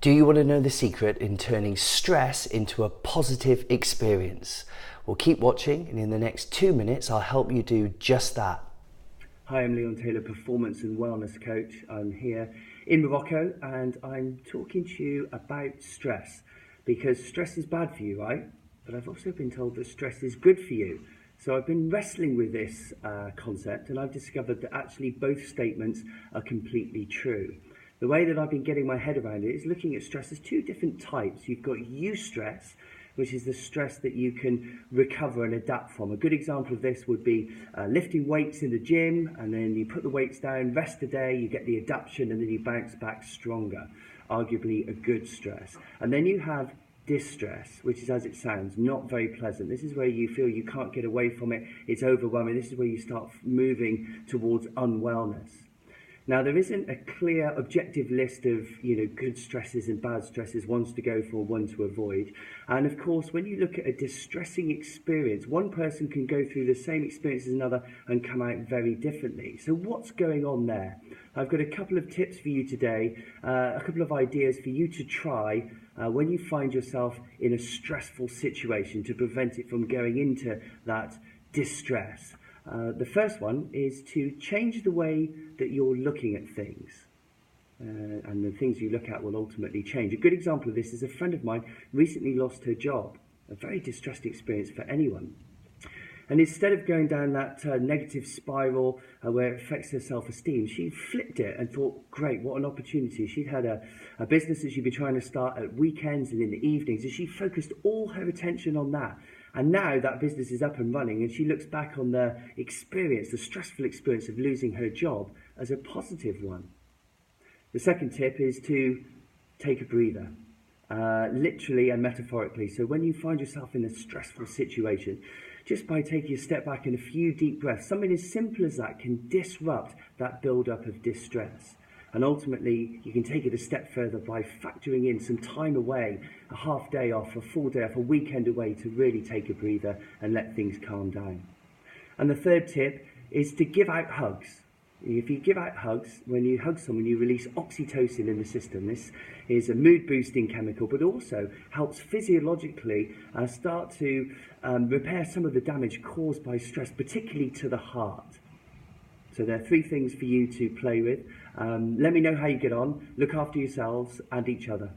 Do you want to know the secret in turning stress into a positive experience? Well, keep watching, and in the next 2 minutes, I'll help you do just that. Hi, I'm Leon Taylor, Performance and Wellness Coach. I'm here in Morocco and I'm talking to you about stress, because stress is bad for you, right? But I've also been told that stress is good for you. So I've been wrestling with this concept, and I've discovered that actually both statements are completely true. The way that I've been getting my head around it is looking at stress as two different types. You've got eustress, which is the stress that you can recover and adapt from. A good example of this would be lifting weights in the gym, and then you put the weights down, rest a day, you get the adaptation, and then you bounce back stronger. Arguably a good stress. And then you have distress, which is, as it sounds, not very pleasant. This is where you feel you can't get away from it. It's overwhelming. This is where you start moving towards unwellness. Now, there isn't a clear objective list of, good stresses and bad stresses, ones to go for, one to avoid. And of course, when you look at a distressing experience, one person can go through the same experience as another and come out very differently. So what's going on there? I've got a couple of tips for you today, a couple of ideas for you to try when you find yourself in a stressful situation to prevent it from going into that distress. The first one is to change the way that you're looking at things, and the things you look at will ultimately change. A good example of this is a friend of mine recently lost her job, a very distressing experience for anyone. And instead of going down that negative spiral where it affects her self-esteem, she flipped it and thought, great, what an opportunity. She'd had a business that she'd be trying to start at weekends and in the evenings, and she focused all her attention on that. And now that business is up and running, and she looks back on the experience, the stressful experience of losing her job, as a positive one. The second tip is to take a breather, literally and metaphorically. So when you find yourself in a stressful situation, just by taking a step back and a few deep breaths, something as simple as that can disrupt that build-up of distress. And ultimately, you can take it a step further by factoring in some time away, a half day off, a full day off, a weekend away, to really take a breather and let things calm down. And the third tip is to give out hugs. If you give out hugs, when you hug someone, you release oxytocin in the system. This is a mood-boosting chemical, but also helps physiologically start to repair some of the damage caused by stress, particularly to the heart. So there are 3 things for you to play with. Let me know how you get on. Look after yourselves and each other.